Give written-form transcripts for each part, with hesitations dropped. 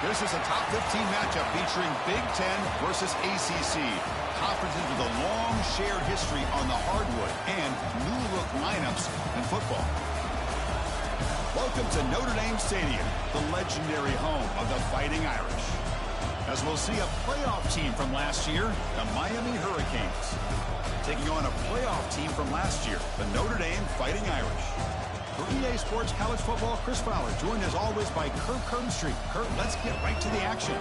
This is a top 15 matchup featuring Big Ten versus ACC. Conferences with a long shared history on the hardwood and new look lineups in football. Welcome to Notre Dame Stadium, the legendary home of the Fighting Irish. As we'll see a playoff team from last year, the Miami Hurricanes, taking on a playoff team from last year, the Notre Dame Fighting Irish. For EA Sports College Football, Chris Fowler, joined as always by Kurt Kirkstreet. Kurt, let's get right to the action.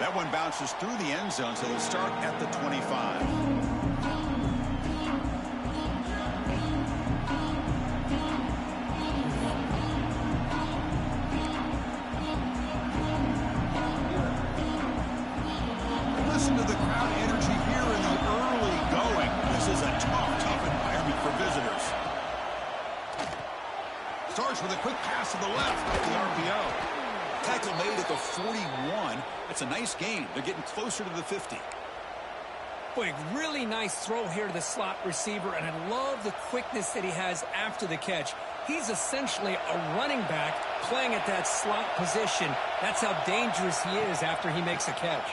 That one bounces through the end zone, so they'll start at the 25. Listen to the crowd energy here in the early going. This is a tough environment for visitors. Starts with a quick pass to the left at the RPO. Tackle made at the 41. That's a nice gain. They're getting closer to the 50. Boy, really nice throw here to the slot receiver, and I love the quickness that he has after the catch. He's essentially a running back playing at that slot position. That's how dangerous he is after he makes a catch.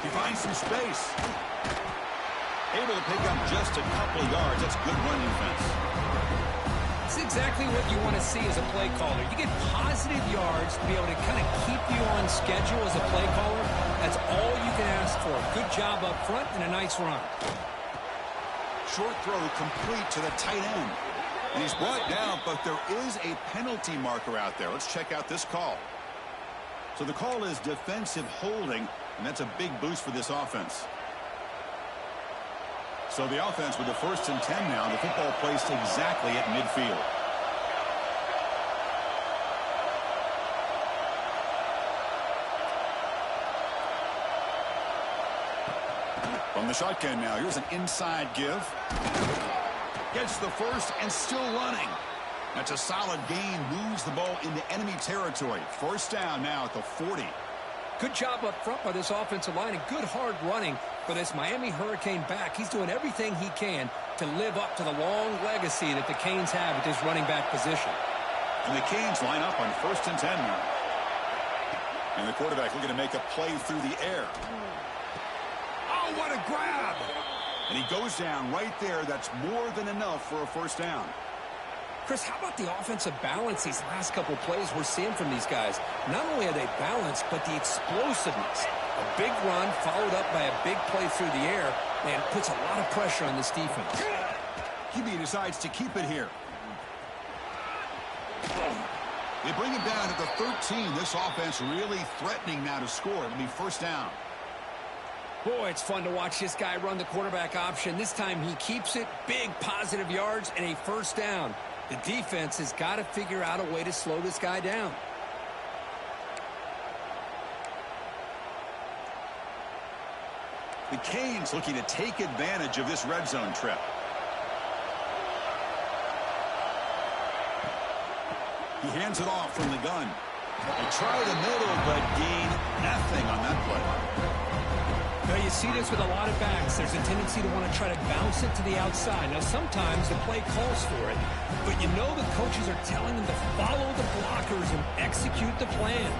He finds some space. Able to pick up just a couple of yards. That's good run defense. It's exactly what you want to see as a play caller. You get positive yards to be able to kind of keep you on schedule as a play caller. That's all you can ask for. Good job up front and a nice run. Short throw complete to the tight end. And he's brought down, but there is a penalty marker out there. Let's check out this call. So the call is defensive holding, and that's a big boost for this offense. So the offense with the 1st and 10 now. The football placed exactly at midfield. From the shotgun now, here's an inside give. Gets the first and still running. That's a solid gain. Moves the ball into enemy territory. 1st down now at the 40. Good job up front by this offensive line and good hard running for this Miami Hurricane back. He's doing everything he can to live up to the long legacy that the Canes have at this running back position. And the Canes line up on 1st and 10 now. And the quarterback looking to make a play through the air. Oh, what a grab! And he goes down right there. That's more than enough for a 1st down. Chris, how about the offensive balance these last couple of plays we're seeing from these guys? Not only are they balanced, but the explosiveness. A big run followed up by a big play through the air, and puts a lot of pressure on this defense. QB decides to keep it here. They bring him down at the 13. This offense really threatening now to score. It'll be 1st down. Boy, it's fun to watch this guy run the quarterback option. This time he keeps it. Big positive yards and a 1st down. The defense has got to figure out a way to slow this guy down. The Canes looking to take advantage of this red zone trip. He hands it off from the gun. They try the middle, but gain nothing on that play. Now, you see this with a lot of backs. There's a tendency to want to try to bounce it to the outside. Now, sometimes the play calls for it, but you know the coaches are telling them to follow the blockers and execute the plan.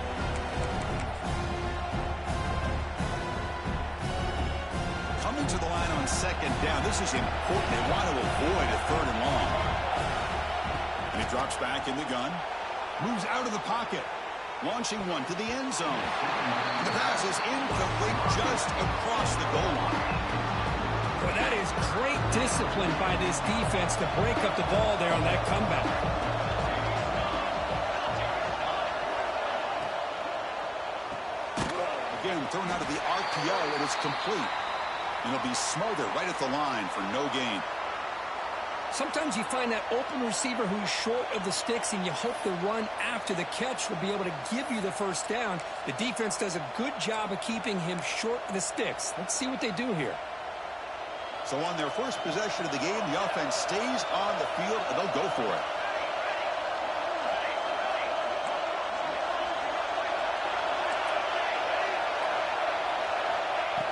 Coming to the line on 2nd down. This is important. They want to avoid a 3rd and long. And he drops back in the gun. Moves out of the pocket. Launching one to the end zone. The pass is incomplete just across the goal line. Well, that is great discipline by this defense to break up the ball there on that comeback. again, thrown out of the RPO, and it's complete. And he'll be smothered right at the line for no gain. Sometimes you find that open receiver who's short of the sticks, and you hope the run after the catch will be able to give you the first down. The defense does a good job of keeping him short of the sticks. Let's see what they do here. So on their first possession of the game, the offense stays on the field, and they'll go for it.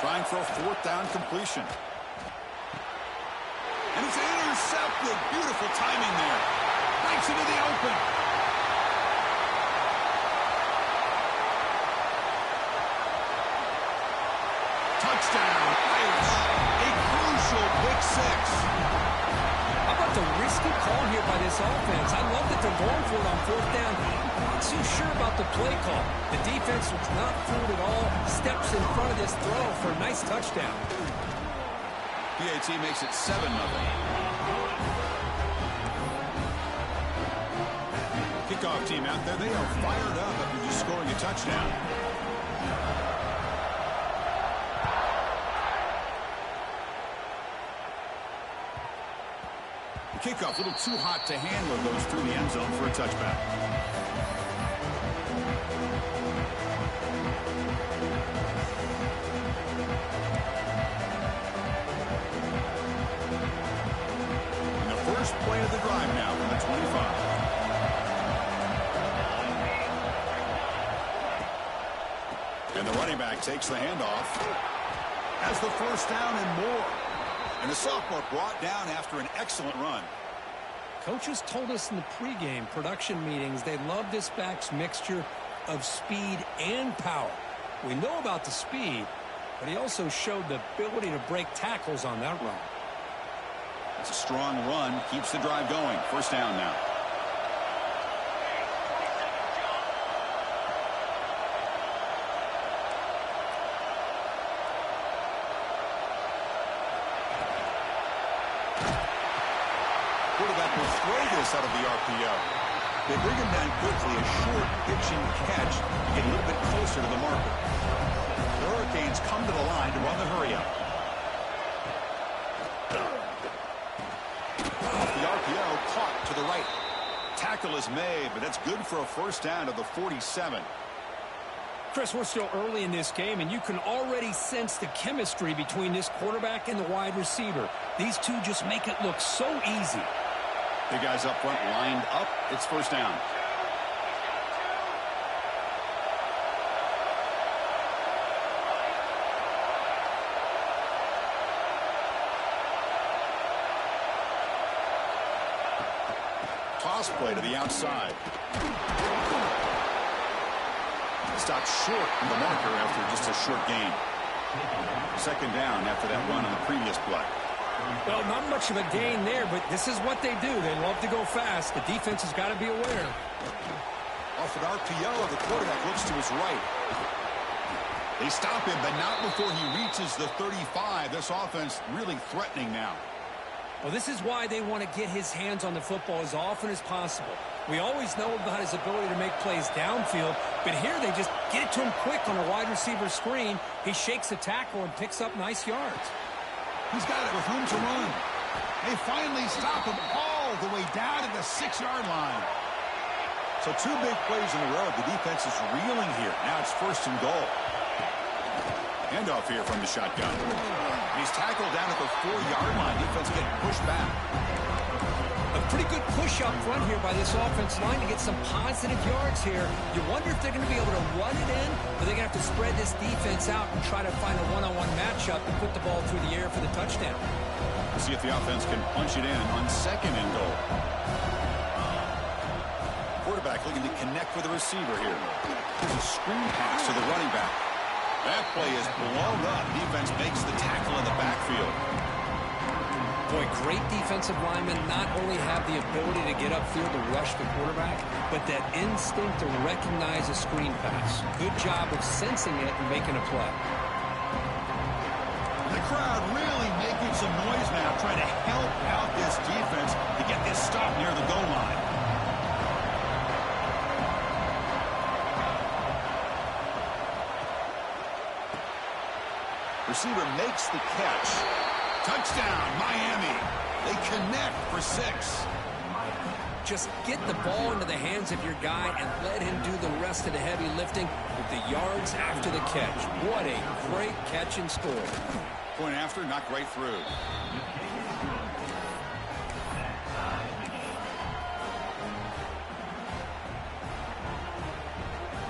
Trying for a fourth down completion. And it's intercepted. Beautiful timing there. Breaks into the open. Touchdown, Irish. A crucial pick six. How about the risky call here by this offense? I love that they're going for it on fourth down. Not too sure about the play call. The defense was not fooled at all. Steps in front of this throw for a nice touchdown. PAT makes it 7-0. Kickoff team out there. They are fired up after just scoring a touchdown. The kickoff a little too hot to handle, goes through the end zone for a touchback. Play of the drive now from the 25. And the running back takes the handoff. Has the first down and more. And the sophomore brought down after an excellent run. Coaches told us in the pregame production meetings they love this back's mixture of speed and power. We know about the speed, but he also showed the ability to break tackles on that run. It's a strong run, keeps the drive going. First down now. Quarterback will throw this out of the RPO. They bring him down quickly, a short pitching catch to get a little bit closer to the marker. The Hurricanes come to the line to run the hurry-up. Caught to the right. Tackle is made, but that's good for a first down to the 47. Chris, we're still early in this game, and you can already sense the chemistry between this quarterback and the wide receiver. These two just make it look so easy. The guys up front lined up. It's first down. Toss play to the outside. Stopped short of the marker after just a short gain. Second down after that run on the previous play. Well, not much of a gain there, but this is what they do. They love to go fast. The defense has got to be aware. Off an RPO, the quarterback looks to his right. They stop him, but not before he reaches the 35. This offense really threatening now. Well, this is why they want to get his hands on the football as often as possible. We always know about his ability to make plays downfield, but here they just get it to him quick on a wide receiver screen. He shakes the tackle and picks up nice yards. He's got it with room to run. They finally stop him all the way down to the 6-yard line. So two big plays in a row. The defense is reeling here. Now it's first and goal. Handoff here from the shotgun. He's tackled down at the 4-yard line. Defense getting pushed back. A pretty good push up front here by this offense line to get some positive yards here. You wonder if they're going to be able to run it in, or they're going to have to spread this defense out and try to find a one-on-one matchup and put the ball through the air for the touchdown. We'll see if the offense can punch it in on second and goal. Quarterback looking to connect with the receiver here. There's a screen pass to the running back. That play is blown up. Defense makes the tackle in the backfield. Boy, great defensive linemen not only have the ability to get upfield to rush the quarterback, but that instinct to recognize a screen pass. Good job of sensing it and making a play. The crowd really making some noise now, trying to help out this defense to get this stop near the goal line. Receiver makes the catch. Touchdown, Miami. They connect for 6. Just get the ball into the hands of your guy and let him do the rest of the heavy lifting with the yards after the catch. What a great catch and score. Point after, knocked right through.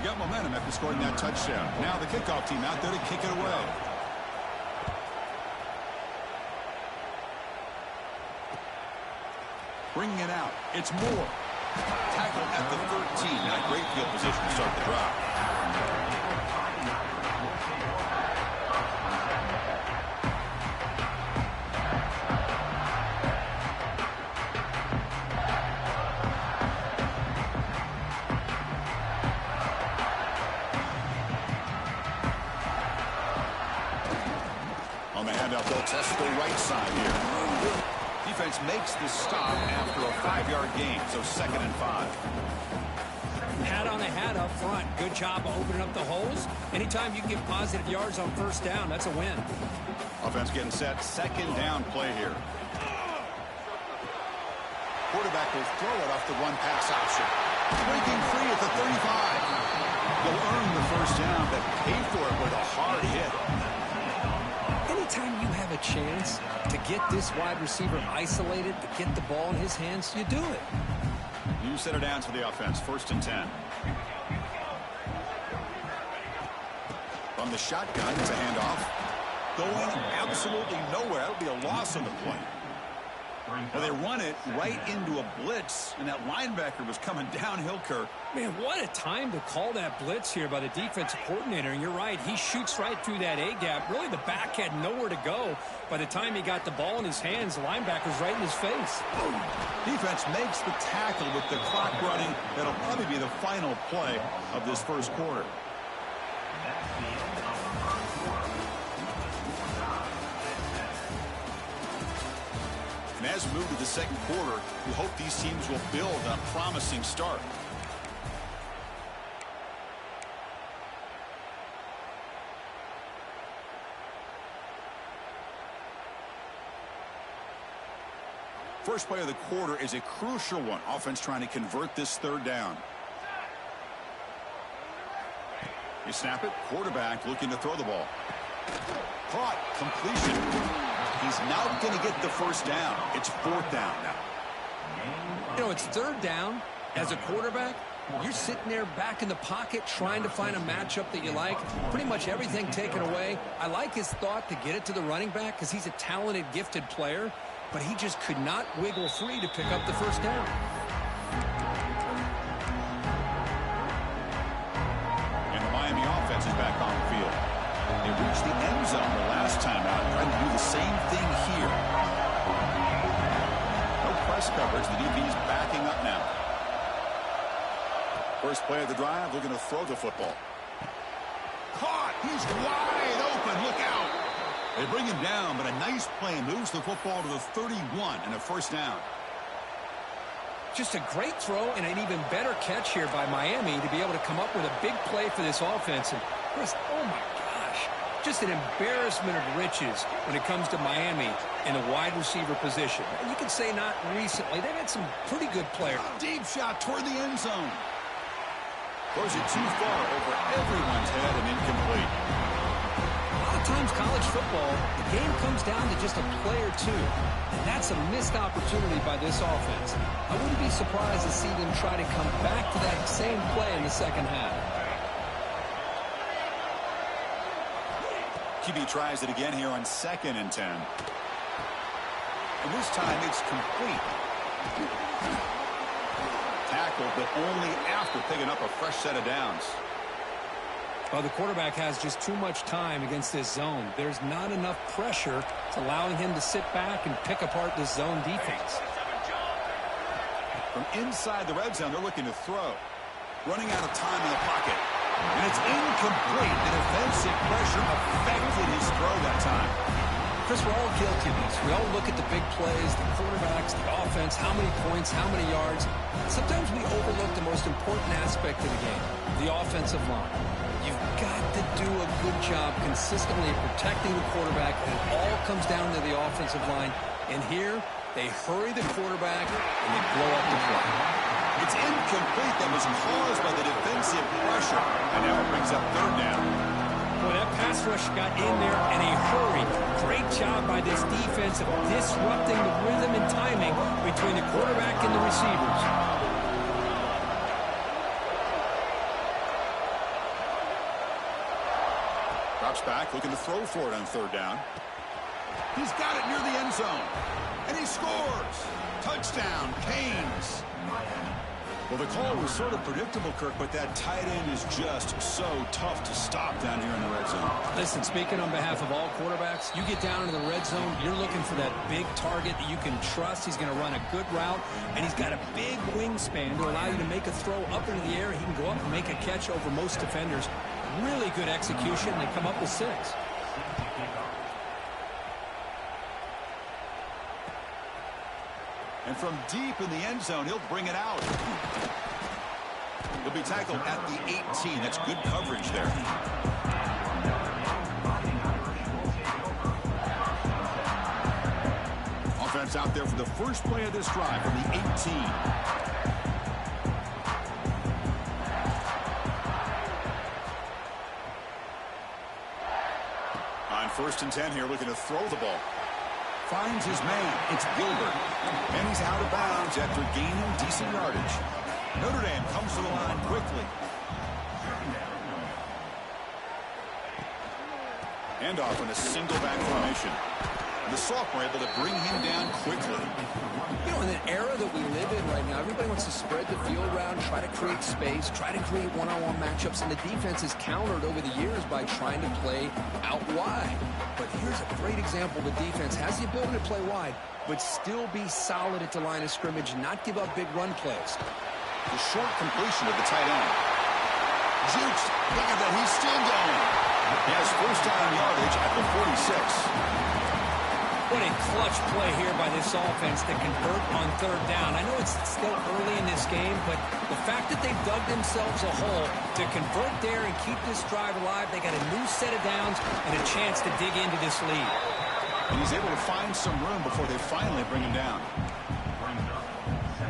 You got momentum after scoring that touchdown. Now the kickoff team out there to kick it away. Bringing it out. It's Moore. Tackled at the 13. Not great field position to start the drive. On the handoff, they'll test the right side here. Defense makes the stop after a 5-yard gain, so 2nd and 5. Hat on a hat up front. Good job of opening up the holes. Anytime you can get positive yards on first down, that's a win. Offense getting set. 2nd down play here. Quarterback will throw it off the run pass option. Breaking free at the 35. They'll earn the first down, but pay for it with a hard hit. Anytime you have a chance to get this wide receiver isolated, to get the ball in his hands, you do it. New set of downs for the offense. 1st and 10. From the shotgun, it's a handoff. Going absolutely nowhere. That'll be a loss on the play. Well, they run it right into a blitz, and that linebacker was coming downhill, Kirk. Man, what a time to call that blitz here by the defensive coordinator. And you're right, he shoots right through that A-gap. Really, the back had nowhere to go. By the time he got the ball in his hands, the linebacker's right in his face. Defense makes the tackle with the clock running. That'll probably be the final play of this first quarter. And as we move to the second quarter, we hope these teams will build on a promising start. First play of the quarter is a crucial one. Offense trying to convert this 3rd down. You snap it. Quarterback looking to throw the ball. Caught. Completion. He's now going to get the first down. It's 4th down now. You know, it's 3rd down. As a quarterback, you're sitting there back in the pocket trying to find a matchup that you like. Pretty much everything taken away. I like his thought to get it to the running back because he's a talented, gifted player. But he just could not wiggle free to pick up the first down. And the Miami offense is back on the field. They reached the end zone the last time out, trying to do the same thing here. No press coverage. The DB is backing up now. First play of the drive, looking to throw the football. Caught. He's wide open. Look out. They bring him down, but a nice play moves the football to the 31 and a first down. Just a great throw and an even better catch here by Miami to be able to come up with a big play for this offense. And Chris, oh my gosh, just an embarrassment of riches when it comes to Miami in the wide receiver position. And you can say not recently. They've had some pretty good players. Deep shot toward the end zone. Throws it too far over everyone's head and incomplete. Times college football, the game comes down to just a play or two. And that's a missed opportunity by this offense. I wouldn't be surprised to see them try to come back to that same play in the second half. QB tries it again here on 2nd and 10. And this time it's complete. Tackle, but only after picking up a fresh set of downs. Well, the quarterback has just too much time against this zone. There's not enough pressure to allowing him to sit back and pick apart this zone defense. From inside the red zone, they're looking to throw. Running out of time in the pocket. And it's incomplete. And offensive pressure affected his throw that time. Chris, we're all guilty of this. We all look at the big plays, the quarterbacks, the offense, how many points, how many yards. Sometimes we overlook the most important aspect of the game, the offensive line. You've got to do a good job consistently protecting the quarterback, and it all comes down to the offensive line. And here, they hurry the quarterback, and they blow up the play. It's incomplete. That was caused by the defensive pressure. And now it brings up third down. Boy, that pass rush got in there in a hurry. Great job by this defense of disrupting the rhythm and timing between the quarterback and the receivers. Drops back, looking to throw for it on third down. He's got it near the end zone. And he scores. Touchdown, Canes. Well, the call was sort of predictable, Kirk, but that tight end is just so tough to stop down here in the red zone. Listen, speaking on behalf of all quarterbacks, you get down into the red zone, you're looking for that big target that you can trust. He's going to run a good route, and he's got a big wingspan to allow you to make a throw up into the air. He can go up and make a catch over most defenders. Really good execution. They come up with 6. And from deep in the end zone, he'll bring it out. He'll be tackled at the 18. That's good coverage there. Offense out there for the first play of this drive from the 18. On 1st and 10 here, looking to throw the ball. Finds his man. It's Gilbert. And he's out of bounds after gaining decent yardage. Notre Dame comes to the line quickly. Handoff in a single back formation. The sophomore able to bring him down quickly. You know, in the era that we live in right now, everybody wants to spread the field around, try to create space, try to create one-on-one matchups, and the defense has countered over the years by trying to play out wide. But here's a great example. The defense has the ability to play wide, but still be solid at the line of scrimmage and not give up big run plays. The short completion of the tight end. Jukes, look at that, he's still going. He has first down yardage at the 46. What a clutch play here by this offense to convert on third down. I know it's still early in this game, but the fact that they've dug themselves a hole to convert there and keep this drive alive, they got a new set of downs and a chance to dig into this lead. And he's able to find some room before they finally bring him down.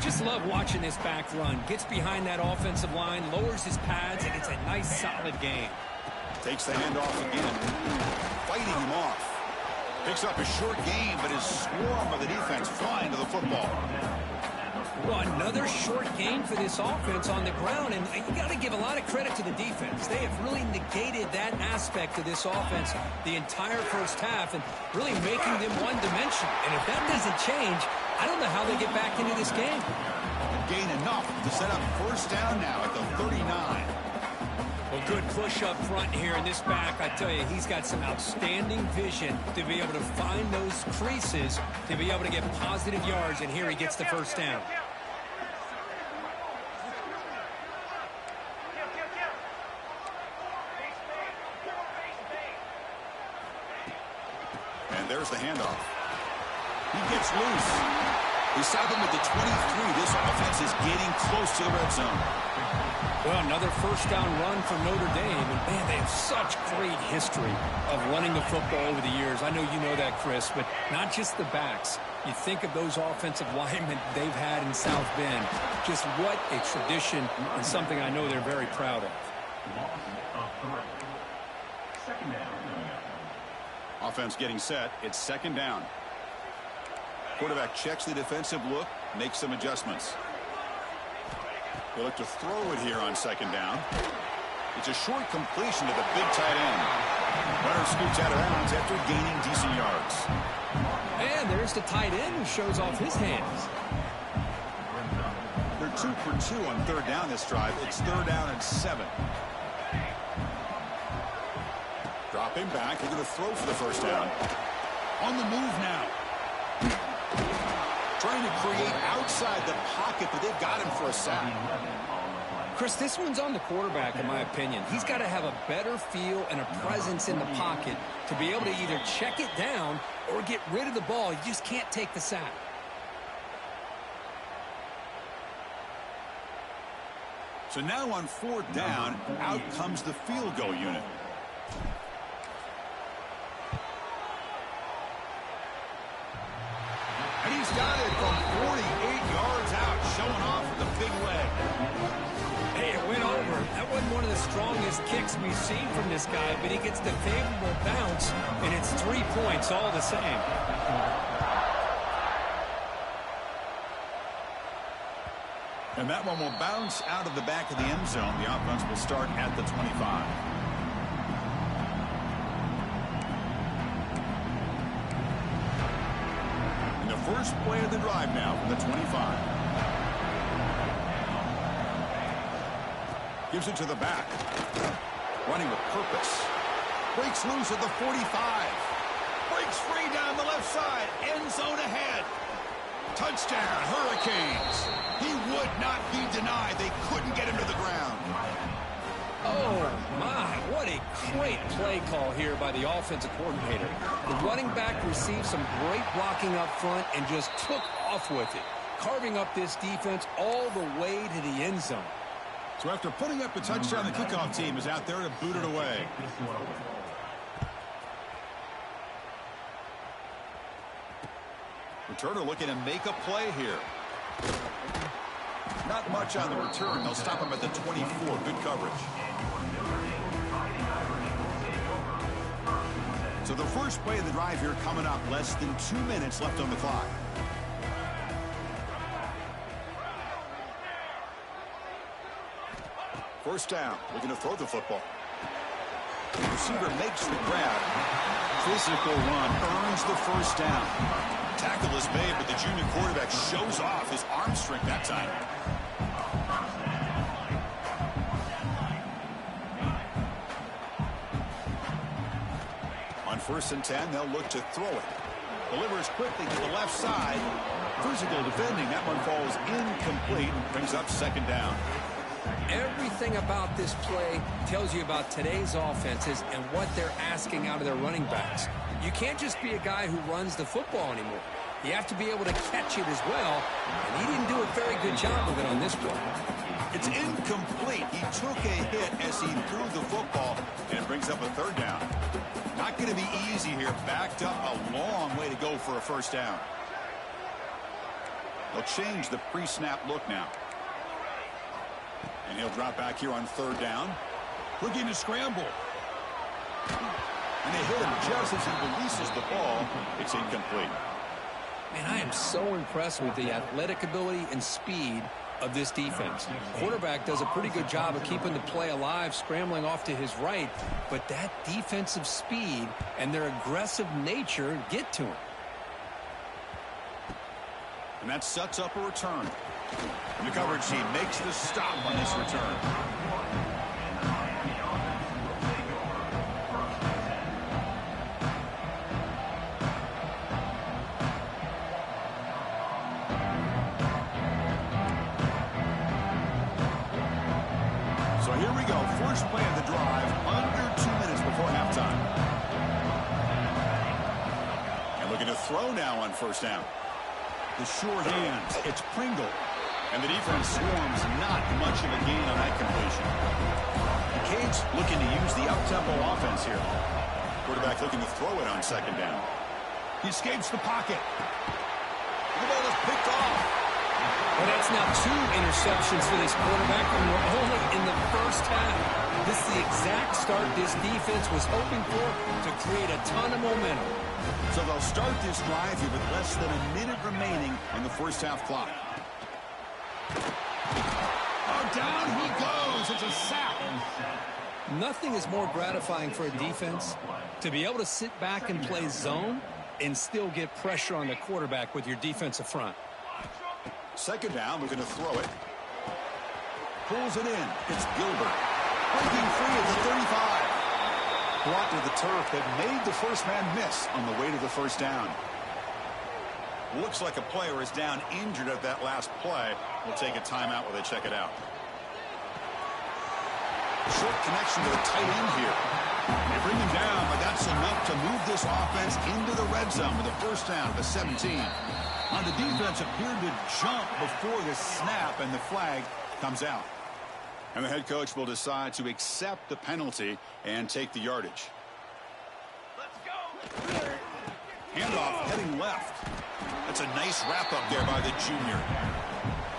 Just love watching this back run. Gets behind that offensive line, lowers his pads, and it's a nice, solid game. Takes the handoff again, fighting him off. Picks up a short gain, but is swarmed by the defense flying to the football. Well, another short gain for this offense on the ground, and you got to give a lot of credit to the defense. They have really negated that aspect of this offense the entire first half and really making them one-dimensional. And if that doesn't change, I don't know how they get back into this game. Gain enough to set up first down now at the 39. Well, good push up front here in this back. I tell you, he's got some outstanding vision to be able to find those creases, to be able to get positive yards, and here he gets the first down. And there's the handoff. He gets loose. He stopped him at the 23. This offense is getting close to the red zone. Well, another first down run for Notre Dame. And, man, they have such great history of running the football over the years. I know you know that, Chris, but not just the backs. You think of those offensive linemen they've had in South Bend. Just what a tradition and something I know they're very proud of. Offense getting set. It's second down. Quarterback checks the defensive look, makes some adjustments. He'll look to throw it here on second down. It's a short completion to the big tight end. Runner scoots out of bounds after gaining decent yards. And there's the tight end who shows off his hands. They're 2 for 2 on third down this drive. It's third down and 7. Dropping back. They're going to throw for the first down. On the move now. Trying to create outside the pocket, but they've got him for a sack. Chris, this one's on the quarterback, in my opinion. He's got to have a better feel and a presence in the pocket to be able to either check it down or get rid of the ball. You just can't take the sack. So now on 4th down, out comes the field goal unit. And he's got it from 48 yards out, showing off with the big leg. Hey, it went over. That wasn't one of the strongest kicks we've seen from this guy, but he gets the favorable bounce, and it's 3 points all the same. And that one will bounce out of the back of the end zone. The offense will start at the 25. And the first play of the drive now from the 25. Gives it to the back. Running with purpose. Breaks loose at the 45. Breaks free down the left side. End zone ahead. Touchdown, Hurricanes. He would not be denied. They couldn't get him to the ground. Oh, my. What a great play call here by the offensive coordinator. The running back received some great blocking up front and just took off with it, carving up this defense all the way to the end zone. So after putting up a touchdown, the kickoff team is out there to boot it away. Returner looking to make a play here. Not much on the return. They'll stop him at the 24. Good coverage. So the first play of the drive here coming up. Less than 2 minutes left on the clock. First down. Looking to throw the football. The receiver makes the grab. Physical run. Earns the first down. Tackle is made, but the junior quarterback shows off his arm strength that time. On 1st and 10, they'll look to throw it. Delivers quickly to the left side. Physical defending. That one falls incomplete. Brings up 2nd down. Everything about this play tells you about today's offenses and what they're asking out of their running backs. You can't just be a guy who runs the football anymore. You have to be able to catch it as well, and he didn't do a very good job of it on this play. It's incomplete. He took a hit as he threw the football, and it brings up a 3rd down. Not going to be easy here. Backed up a long way to go for a first down. They'll change the pre-snap look now. And he'll drop back here on 3rd down. Looking to scramble. And they hit him just as he releases the ball. It's incomplete. Man, I am so impressed with the athletic ability and speed of this defense. Quarterback does a pretty good job of keeping the play alive, scrambling off to his right, but that defensive speed and their aggressive nature get to him. And that sets up a return. And the coverage team makes the stop on this return. So here we go. First play of the drive, under 2 minutes before halftime. And looking to throw now on 1st down. The short hands. It's Pringle. And the defense swarms not much of a gain on that completion. Cade's looking to use the up-tempo offense here. Quarterback looking to throw it on 2nd down. He escapes the pocket. The ball is picked off. Well, that's now 2 interceptions for this quarterback, and we're only in the first half. This is the exact start this defense was hoping for to create a ton of momentum. So they'll start this drive here with less than a minute remaining in the first half clock. Oh, down he goes. It's a sack. Nothing is more gratifying for a defense to be able to sit back and play zone and still get pressure on the quarterback with your defensive front. 2nd down, looking to throw it. Pulls it in. It's Gilbert. Breaking free at the 35. Brought to the turf that made the first man miss on the way to the first down. Looks like a player is down injured at that last play. We'll take a timeout while they check it out. Short connection to the tight end here. They bring him down, but that's enough to move this offense into the red zone with a first down at the 17. On the defense appeared to jump before the snap, and the flag comes out. And the head coach will decide to accept the penalty and take the yardage. Let's go. Handoff heading left. That's a nice wrap-up there by the junior.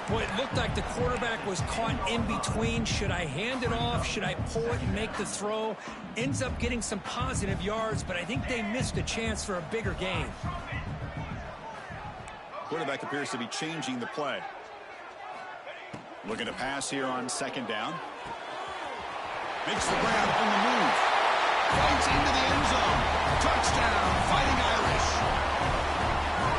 Boy, it looked like the quarterback was caught in between. Should I hand it off? Should I pull it and make the throw? Ends up getting some positive yards, but I think they missed a chance for a bigger gain. Quarterback appears to be changing the play. Looking to pass here on second down. Makes the grab on the move. Fights into the end zone. Touchdown, Fighting Irish.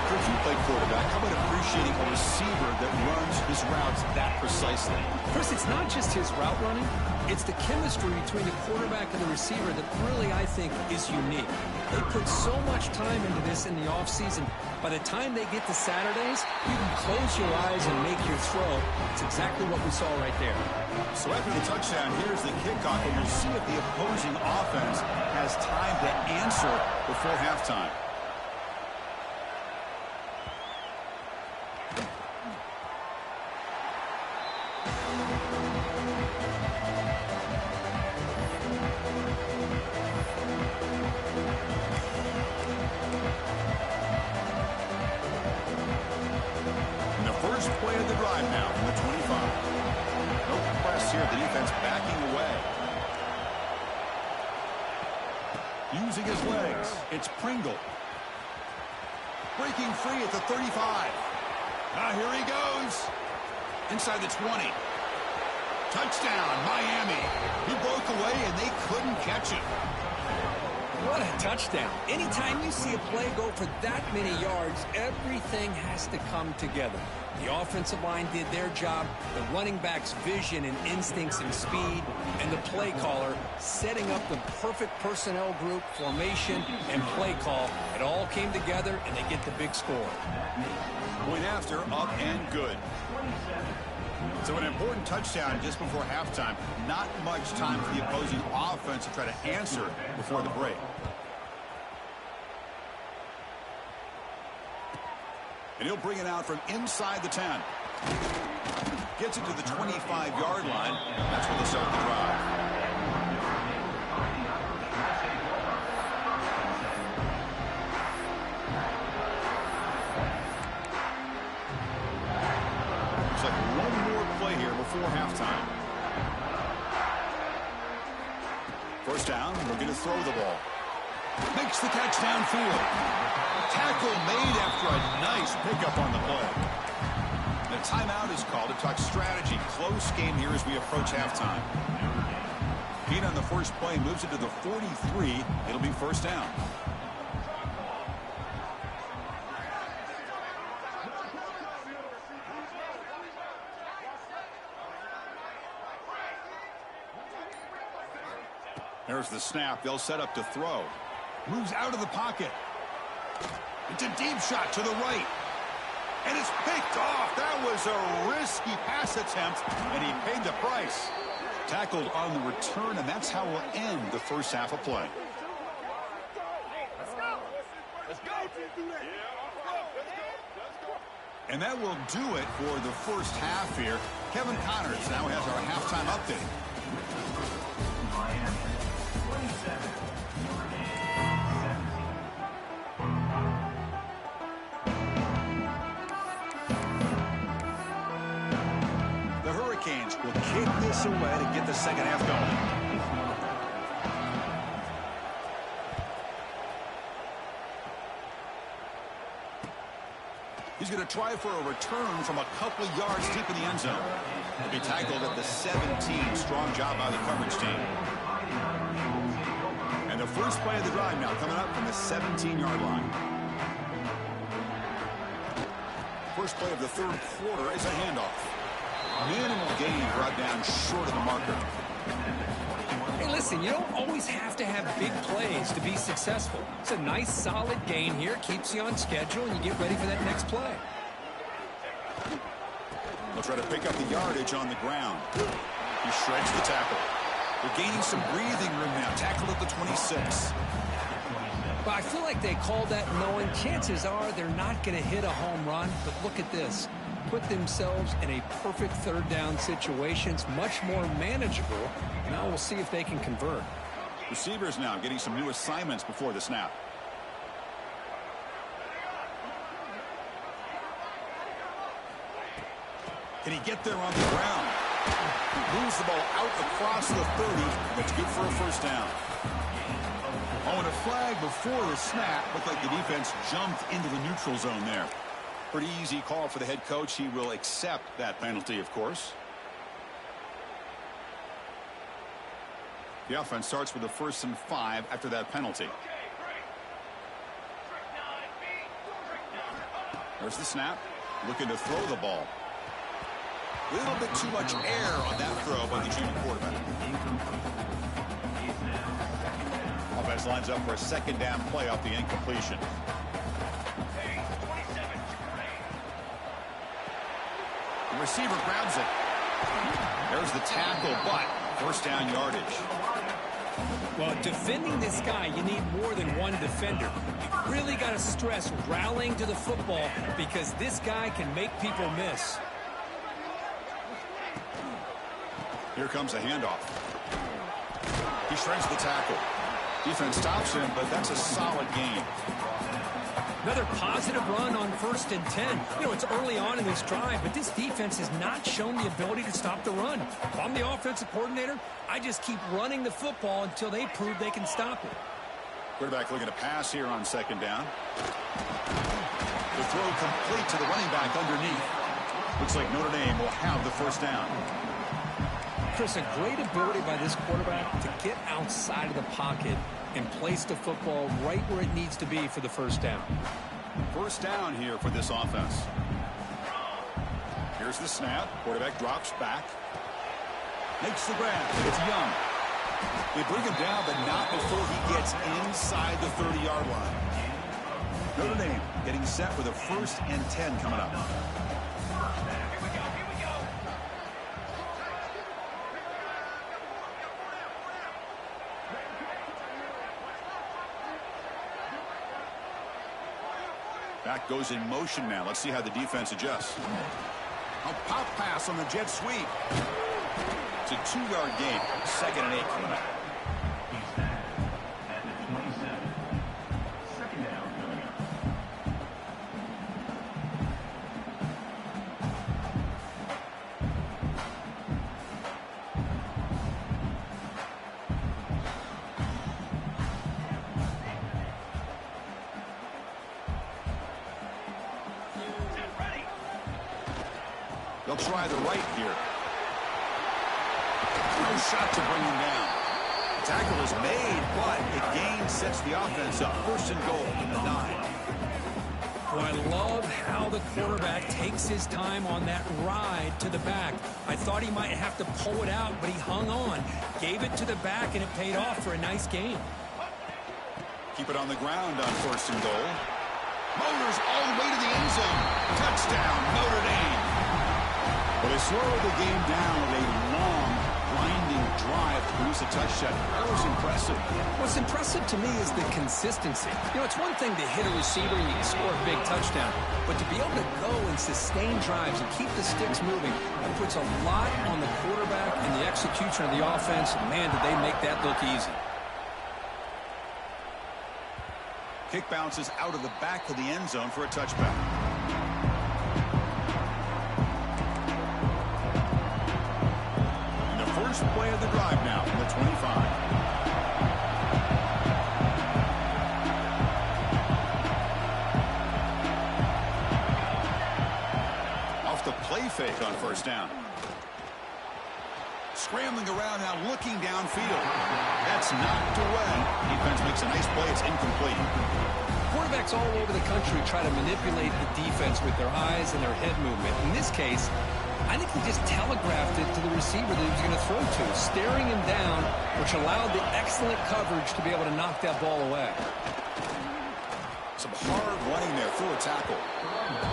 Chris, you play quarterback. How about appreciating a receiver that runs his routes that precisely? Chris, it's not just his route running. It's the chemistry between the quarterback and the receiver that really, I think, is unique. They put so much time into this in the offseason. By the time they get to Saturdays, you can close your eyes and make your throw. It's exactly what we saw right there. So after the touchdown, here's the kickoff, and we'll see if the opposing offense has time to answer before halftime. Play of the drive now from the 25. No press here. The defense backing away. Using his legs. It's Pringle. Breaking free at the 35. Now here he goes. Inside the 20. Touchdown, Miami. He broke away and they couldn't catch him. What a touchdown. Anytime you see a play go for that many yards, everything has to come together. The offensive line did their job, the running back's vision and instincts and speed, and the play caller setting up the perfect personnel group, formation, and play call. It all came together, and they get the big score. Point after, up and good. So an important touchdown just before halftime. Not much time for the opposing offense to try to answer before the break. And he'll bring it out from inside the 10. Gets it to the 25-yard line. That's where they start the drive. Looks like one more play here before halftime. First down, we're going to throw the ball. Makes the catch downfield. Tackle made after a nice pickup on the play. The timeout is called to talk strategy. Close game here as we approach halftime. Pete on the first play moves it to the 43. It'll be first down. There's the snap. They'll set up to throw. Moves out of the pocket. It's a deep shot to the right. And it's picked off. That was a risky pass attempt, and he paid the price. Tackled on the return, and that's how we'll end the first half of play. Let's go. Let's go. And that will do it for the first half here. Kevin Connors now has our halftime update. The Hurricanes will kick this away to get the second half going. He's going to try for a return from a couple of yards deep in the end zone. He'll be tackled at the 17. Strong job by the coverage team. And the first play of the drive now coming up from the 17-yard line. First play of the third quarter is a handoff. Minimal gain brought down short of the marker. Hey, listen, you don't always have to have big plays to be successful. It's a nice, solid gain here. Keeps you on schedule, and you get ready for that next play. They'll try to pick up the yardage on the ground. He shreds the tackle. They're gaining some breathing room now. Tackled at the 26. But I feel like they called that knowing chances are they're not going to hit a home run. But look at this. put themselves in a perfect third down situation. It's much more manageable. Now we'll see if they can convert. Receivers now getting some new assignments before the snap. Can he get there on the ground? Moves the ball out across the 30. That's good for a first down. Oh, and a flag before the snap. Looked like the defense jumped into the neutral zone there. Pretty easy call for the head coach. He will accept that penalty, of course. The offense starts with a 1st and 5 after that penalty. There's the snap. Looking to throw the ball. A little bit too much air on that throw by the junior quarterback. Offense lines up for a 2nd down play off the incompletion. The receiver grabs it. There's the tackle, but 1st down yardage. Well, defending this guy, you need more than one defender. You really got to stress rallying to the football because this guy can make people miss. Here comes a handoff. He shreds the tackle. Defense stops him, but that's a solid gain. Another positive run on 1st and 10. You know, it's early on in this drive, but this defense has not shown the ability to stop the run. If I'm the offensive coordinator, I just keep running the football until they prove they can stop it. Quarterback looking to pass here on 2nd down. The throw complete to the running back underneath. Looks like Notre Dame will have the 1st down. Chris, a great ability by this quarterback to get outside of the pocket and place the football right where it needs to be for the 1st down. 1st down here for this offense. Here's the snap. Quarterback drops back. Makes the grab. It's Young. They bring him down, but not before he gets inside the 30-yard line. Notre Dame getting set with a 1st and 10 coming up. Back goes in motion now. Let's see how the defense adjusts. A pop pass on the jet sweep. It's a 2-yard gain. 2nd and 8 coming up. They'll try the right here. No shot to bring him down. The tackle is made, but the gain sets the offense up. 1st and goal from the 9. Well, I love how the quarterback takes his time on that ride to the back. I thought he might have to pull it out, but he hung on. Gave it to the back, and it paid off for a nice gain. Keep it on the ground on 1st and goal. Motors all the way to the end zone. Touchdown, Notre Dame. Well, they slowed the game down with a long, grinding drive to produce a touchdown. That was impressive. What's impressive to me is the consistency. You know, it's one thing to hit a receiver and you can score a big touchdown, but to be able to go and sustain drives and keep the sticks moving, that puts a lot on the quarterback and the execution of the offense. And man, did they make that look easy. Kick bounces out of the back of the end zone for a touchback. First play of the drive now from the 25. Off the play fake on 1st down. Scrambling around now, looking downfield. That's knocked away. Defense makes a nice play. It's incomplete. Quarterbacks all over the country try to manipulate the defense with their eyes and their head movement. In this case, I think he just telegraphed it to the receiver that he was going to throw to, staring him down, which allowed the excellent coverage to be able to knock that ball away. Some hard running there through a tackle.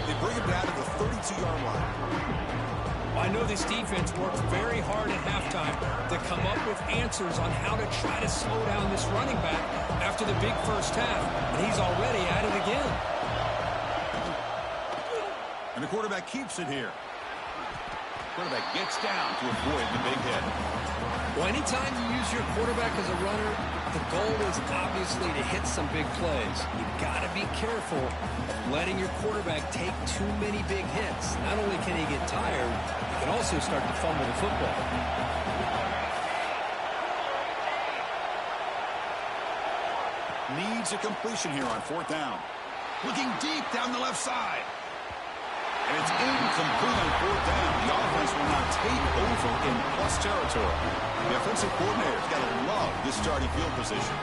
They bring him down to the 32-yard line. Well, I know this defense worked very hard at halftime to come up with answers on how to try to slow down this running back after the big 1st half, and he's already at it again. And And the quarterback keeps it here. Quarterback gets down to avoid the big hit. Well, anytime you use your quarterback as a runner, the goal is obviously to hit some big plays. You've got to be careful of letting your quarterback take too many big hits. Not only can he get tired, he can also start to fumble the football. Needs a completion here on 4th down. Looking deep down the left side. And it's incomplete on 4th down. The offense will now take over in plus territory. The offensive coordinator's got to love this starting field position.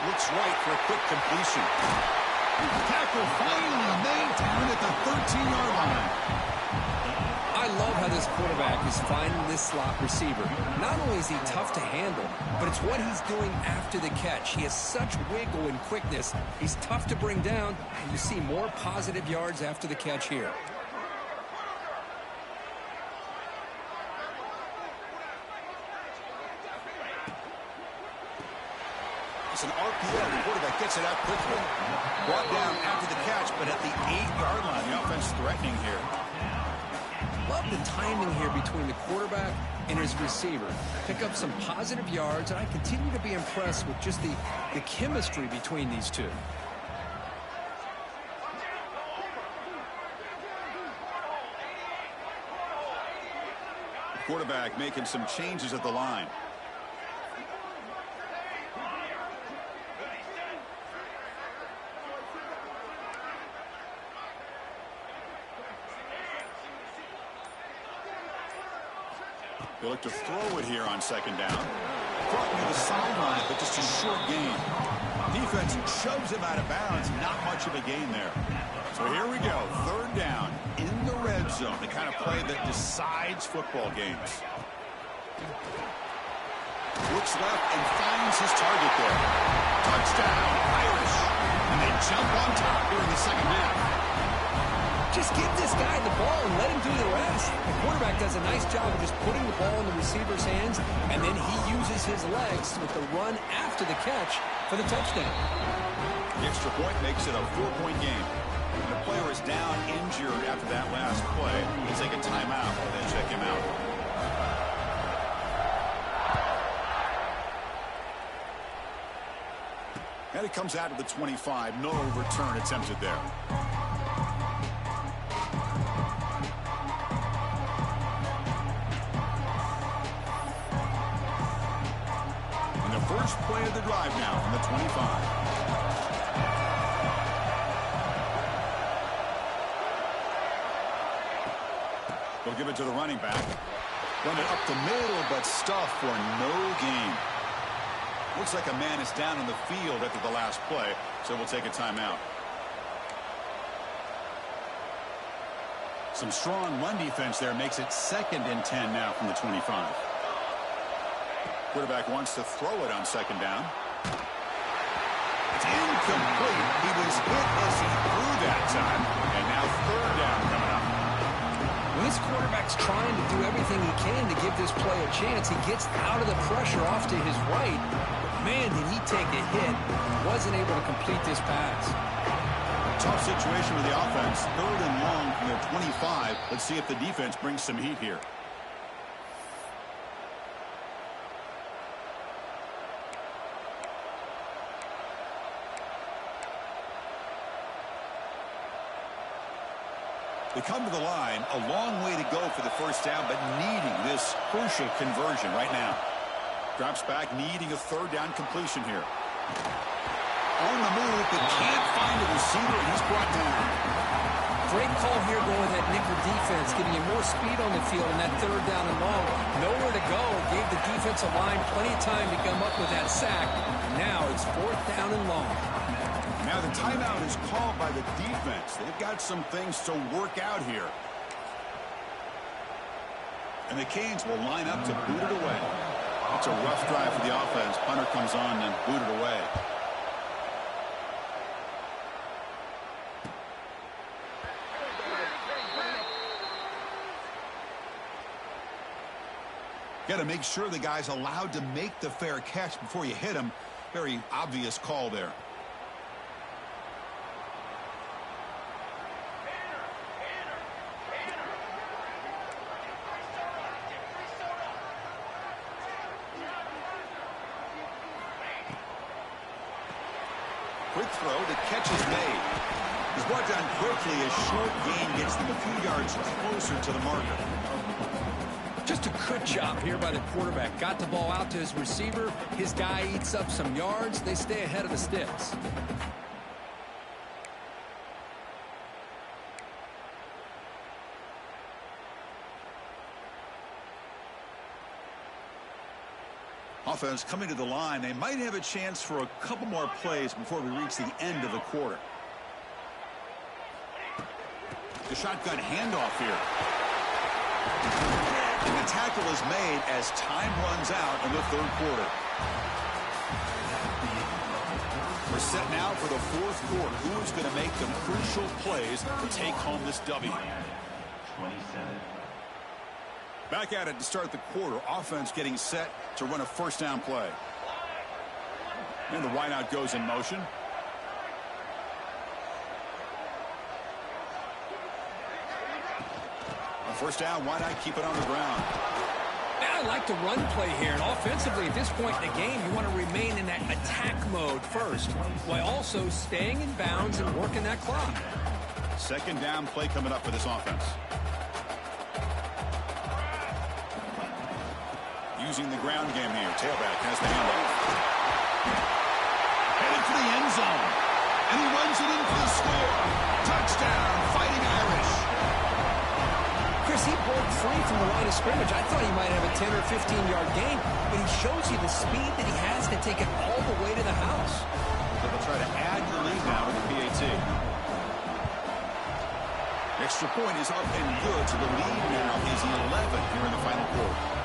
Looks right for a quick completion. Tackle finally made down at the 13-yard line. I love how this quarterback is finding this slot receiver. Not only is he tough to handle, but it's what he's doing after the catch. He has such wiggle and quickness. He's tough to bring down, and you see more positive yards after the catch here. It's an RPO. The quarterback gets it out quickly. Brought down after the catch, but at the 8-yard line, the offense threatening here. Love the timing here between the quarterback and his receiver. Pick up some positive yards, and I continue to be impressed with just the chemistry between these two. Quarterback making some changes at the line. They look to throw it here on 2nd down. Brought to the sideline, but just a short gain. Defense shoves him out of bounds. Not much of a gain there. So here we go. 3rd down in the red zone. The kind of play that decides football games. Looks left and finds his target there. Touchdown, Irish. And they jump on top here in the 2nd half. Just give this guy the ball and let him do the rest. The quarterback does a nice job of just putting the ball in the receiver's hands, and then he uses his legs with the run after the catch for the touchdown. The extra point makes it a 4-point game. And the player is down injured after that last play. We'll take a timeout and then check him out. And it comes out of the 25. No return attempted there. First play of the drive now from the 25. They'll give it to the running back. Run it up the middle, but stuff for no gain. Looks like a man is down on the field after the last play, so we'll take a timeout. Some strong run defense there makes it 2nd and 10 now from the 25. Quarterback wants to throw it on 2nd down. It's incomplete. He was hit as he threw that time. And now 3rd down coming up. When this quarterback's trying to do everything he can to give this play a chance, he gets out of the pressure off to his right. But man, did he take a hit. Wasn't able to complete this pass. Tough situation with the offense. 3rd and long from their 25. Let's see if the defense brings some heat here. They come to the line, a long way to go for the 1st down, but needing this crucial conversion right now. Drops back, needing a 3rd down completion here. On the move, but can't find the receiver, and he's brought down. Great call here going with that nickel defense, giving you more speed on the field in that 3rd down and long. Nowhere to go. Gave the defensive line plenty of time to come up with that sack. Now it's 4th down and long. Now the timeout is called by the defense. They've got some things to work out here. And the Canes will line up to boot it away. It's a rough drive for the offense. Punter comes on and boot it away. Got to make sure the guy's allowed to make the fair catch before you hit him. Very obvious call there. Quick throw, the catch is made. He's brought down quickly. A short gain gets them a few yards closer to the marker. Just a good job here by the quarterback. Got the ball out to his receiver. His guy eats up some yards. They stay ahead of the sticks. Offense coming to the line. They might have a chance for a couple more plays before we reach the end of the quarter. The shotgun handoff here. And the tackle is made as time runs out in the third quarter. We're set now for the fourth quarter. Who is going to make the crucial plays to take home this W? 27. Back at it to start the quarter. Offense getting set to run a first down play. And the wideout goes in motion. On first down, why not keep it on the ground? I like the run play here. And offensively, at this point in the game, you want to remain in that attack mode first, while also staying in bounds and working that clock. Second down play coming up for this offense. Using the ground game here. Tailback has the handoff. Headed for the end zone. And he runs it in for the score. Touchdown, Fighting Irish. Chris, he broke free from the line of scrimmage. I thought he might have a 10 or 15-yard gain, but he shows you the speed that he has to take it all the way to the house. So they'll try to add the lead now to the PAT. Extra point is up and good, so the lead now is 11 here in the final quarter.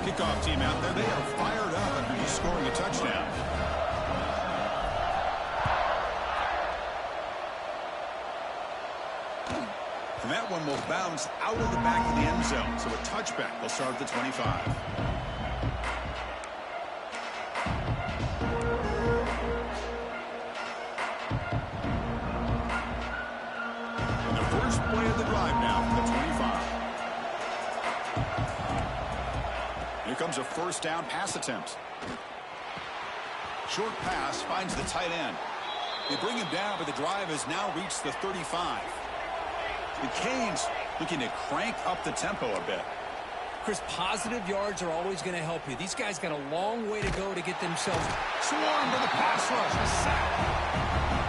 Kickoff team out there, they are fired up after just scoring a touchdown. And that one will bounce out of the back of the end zone, so a touchback will start at the 25. And the first play of the drive now from the 25. Here comes a first down pass attempt. Short pass finds the tight end. They bring him down, but the drive has now reached the 35. The Canes looking to crank up the tempo a bit. Chris, positive yards are always going to help you. These guys got a long way to go to get themselves Swarmed by the pass rush. A sack.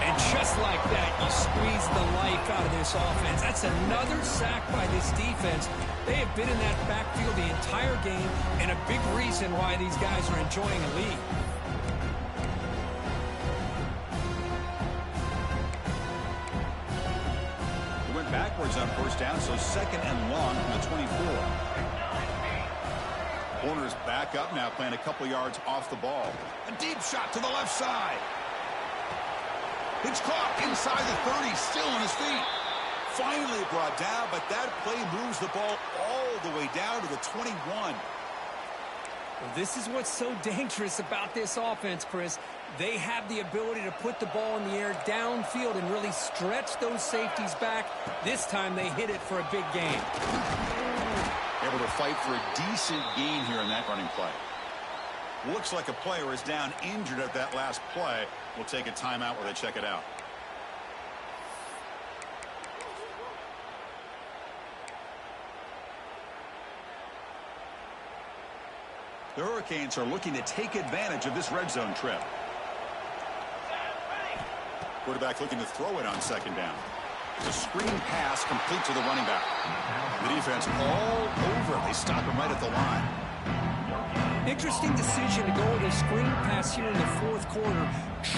And just like that, you squeeze the life out of this offense. That's another sack by this defense. They have been in that backfield the entire game, and a big reason why these guys are enjoying a lead. He went backwards on first down, so second and long from the 24. Corner's back up now, playing a couple yards off the ball. A deep shot to the left side. It's caught inside the 30, still on his feet. Finally brought down, but that play moves the ball all the way down to the 21. Well, this is what's so dangerous about this offense, Chris. They have the ability to put the ball in the air downfield and really stretch those safeties back. This time they hit it for a big gain. Able to fight for a decent gain here in that running play. Looks like a player is down injured at that last play. We'll take a timeout while they check it out. The Hurricanes are looking to take advantage of this red zone trip. Quarterback looking to throw it on second down. The screen pass complete to the running back. The defense all over it. They stop him right at the line. Interesting decision to go with a screen pass here in the fourth quarter,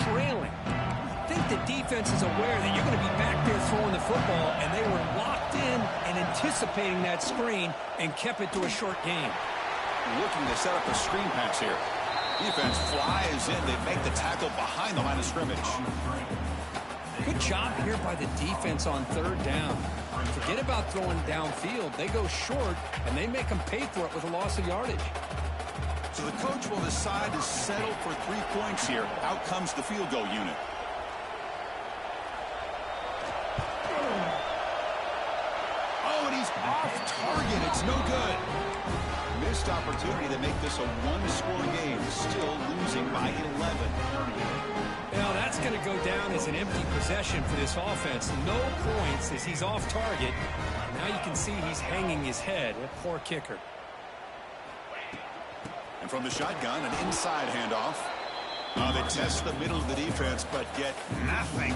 trailing. I think the defense is aware that you're going to be back there throwing the football, and they were locked in and anticipating that screen and kept it to a short game. Looking to set up a screen pass here. Defense flies in. They make the tackle behind the line of scrimmage. Good job here by the defense on third down. Forget about throwing downfield. They go short, and they make them pay for it with a loss of yardage. So the coach will decide to settle for 3 points here. Out comes the field goal unit. Oh, and he's off target. It's no good. Missed opportunity to make this a one-score game. Still losing by 11. Now, that's going to go down as an empty possession for this offense. No points as he's off target. Now you can see he's hanging his head. A poor kicker. And from the shotgun, an inside handoff. They test the middle of the defense, but get nothing.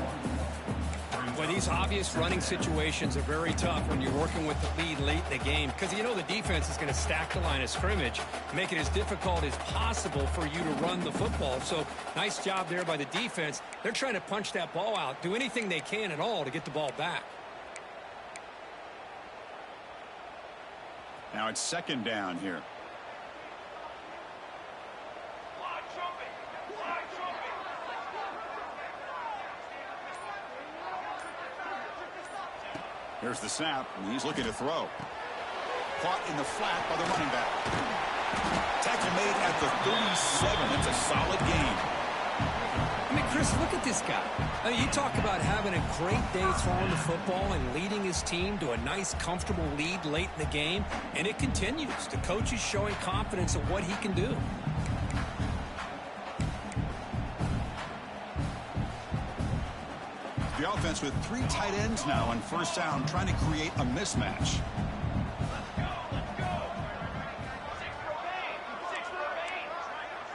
Well, these obvious running situations are very tough when you're working with the lead late in the game, because you know the defense is going to stack the line of scrimmage, make it as difficult as possible for you to run the football. So nice job there by the defense. They're trying to punch that ball out, do anything they can at all to get the ball back. Now it's second down here. Here's the snap, and he's looking to throw. Caught in the flat by the running back. Tackle made at the 37. That's a solid gain. I mean, Chris, look at this guy. I mean, you talk about having a great day throwing the football and leading his team to a nice, comfortable lead late in the game, and it continues. The coach is showing confidence of what he can do. The offense with 3 tight ends now on first down, trying to create a mismatch. Let's go, let's go. 6 remain. 6 remain.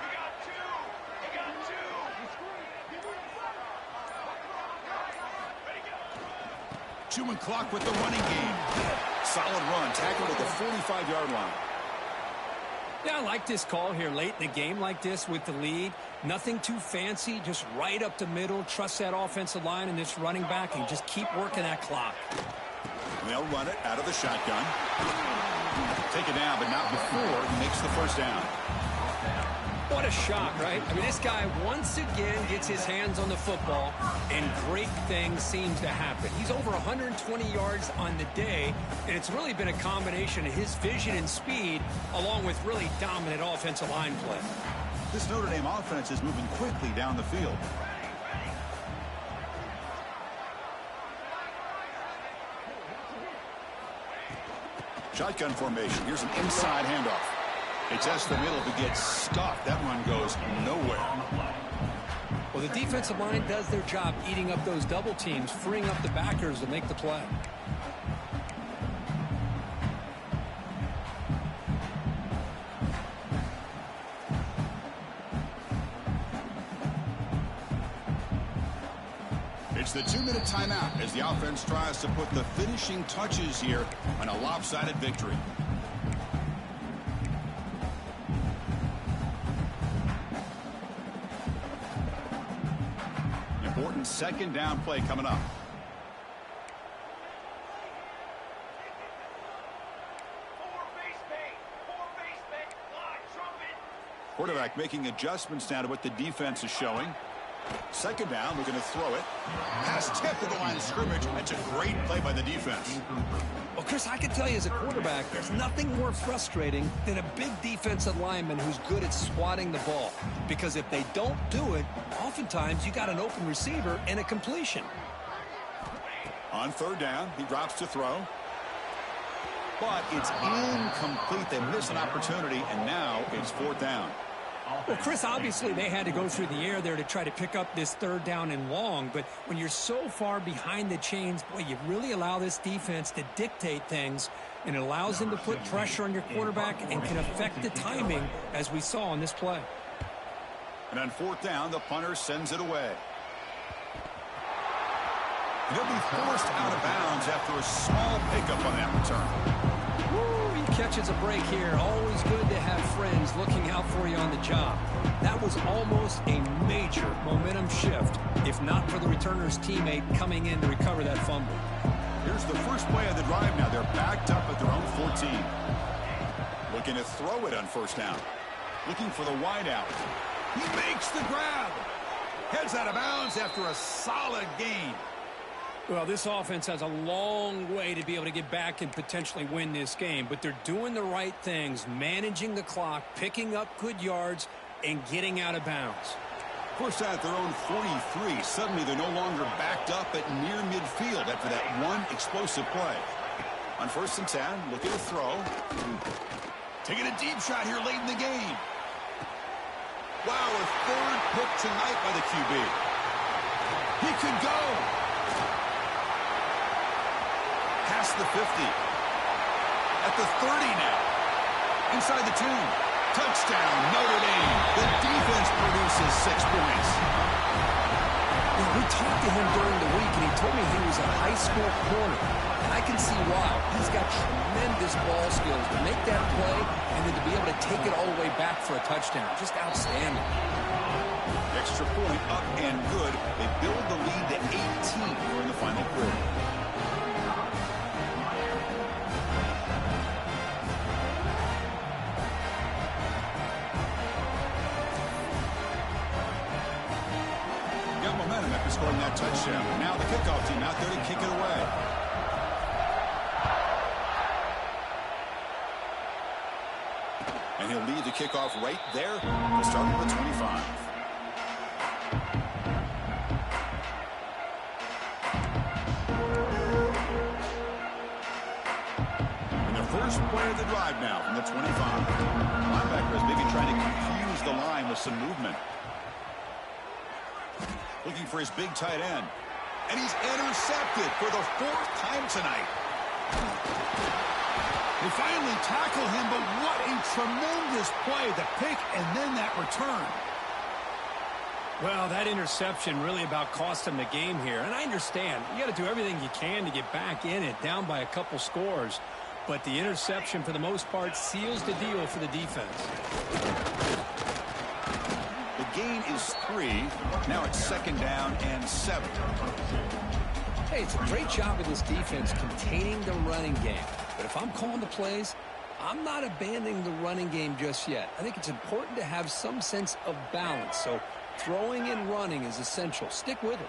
We got 2. We got 2. Ready, go. Chewing clock with the running game. Solid run, tackled at the 45-yard line. Yeah, I like this call here late in the game like this with the lead. Nothing too fancy, just right up the middle. Trust that offensive line and this running back and just keep working that clock. They'll run it out of the shotgun. Take it down, but not before he makes the first down. What a shot, right? I mean, this guy once again gets his hands on the football, and great things seem to happen. He's over 120 yards on the day, and it's really been a combination of his vision and speed, along with really dominant offensive line play. This Notre Dame offense is moving quickly down the field. Shotgun formation. Here's an inside handoff. They test the middle to get stuffed. That run goes nowhere. Well, the defensive line does their job eating up those double teams, freeing up the backers to make the play. It's the 2-minute timeout as the offense tries to put the finishing touches here on a lopsided victory. Important second down play coming up. Quarterback making adjustments now to what the defense is showing. Second down, we're going to throw it. Pass tipped to the line of scrimmage. That's a great play by the defense. Well, Chris, I can tell you as a quarterback, there's nothing more frustrating than a big defensive lineman who's good at swatting the ball. Because if they don't do it, oftentimes you got an open receiver and a completion. On third down, he drops to throw. But it's incomplete. They miss an opportunity, and now it's fourth down. Well, Chris, obviously they had to go through the air there to try to pick up this third down and long, but when you're so far behind the chains, boy, you really allow this defense to dictate things, and it allows them to put pressure on your quarterback and can affect the timing, as we saw on this play. And on fourth down, the punter sends it away. And he'll be forced out of bounds after a small pickup on that return. Woo, he catches a break here. Always good to have friends looking out for you on the job. That was almost a major momentum shift, if not for the returner's teammate coming in to recover that fumble. Here's the first play of the drive now. They're backed up at their own 14. Looking to throw it on first down. Looking for the wide out. He makes the grab. Heads out of bounds after a solid gain. Well, this offense has a long way to be able to get back and potentially win this game, but they're doing the right things, managing the clock, picking up good yards, and getting out of bounds. First at their own 43. Suddenly they're no longer backed up at near midfield after that one explosive play. On 1st and 10, look at a throw. Taking a deep shot here late in the game. Wow, a 3rd pick tonight by the QB. He could go. Past the 50. At the 30 now. Inside the 10. Touchdown, Notre Dame. The defense produces 6 points. Yeah, we talked to him during the week, and he told me he was a high school corner. And I can see why. He's got tremendous ball skills to make that play and then to be able to take it all the way back for a touchdown. Just outstanding. Extra point up and good. They build the lead to 18 here in the final quarter. Got momentum after scoring that touchdown. Now the kickoff team out there to kick it away. And he'll lead the kickoff right there. He'll start at the 25. And the first play of the drive now from the 25. Linebacker is maybe trying to confuse the line with some movement. Looking for his big tight end. And he's intercepted for the 4th time tonight. They finally tackle him, but what a tremendous play. The pick and then that return. Well, that interception really about cost him the game here. And I understand. You got to do everything you can to get back in it, down by a couple scores. But the interception, for the most part, seals the deal for the defense. The gain is 3. Now it's 2nd down and 7. Hey, it's a great job of this defense containing the running game. But if I'm calling the plays, I'm not abandoning the running game just yet. I think it's important to have some sense of balance. So throwing and running is essential. Stick with it.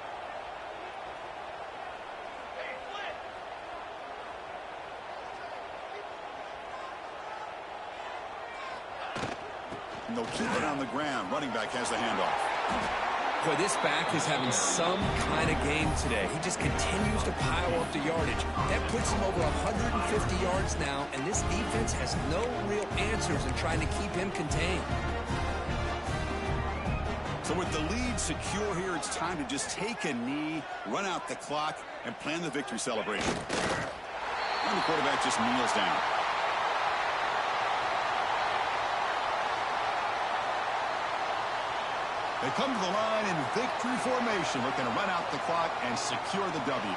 And they'll keep it on the ground. Running back has the handoff. Boy, this back is having some kind of game today. He just continues to pile up the yardage. That puts him over 150 yards now, and this defense has no real answers in trying to keep him contained. So with the lead secure here, it's time to just take a knee, run out the clock, and plan the victory celebration. And the quarterback just kneels down. They come to the line in victory formation, looking to run out the clock and secure the W.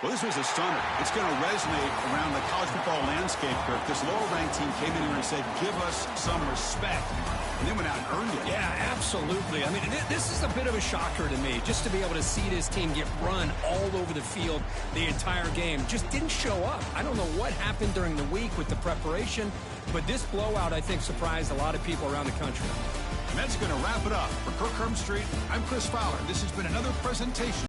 Well, this was a stunner. It's going to resonate around the college football landscape, Kirk. This lower-ranked team came in here and said, give us some respect. And they went out and earned it. Yeah, absolutely. I mean, this is a bit of a shocker to me, just to be able to see this team get run all over the field the entire game. Just didn't show up. I don't know what happened during the week with the preparation, but this blowout, I think, surprised a lot of people around the country. And that's going to wrap it up. For Kirk Street, I'm Chris Fowler. This has been another presentation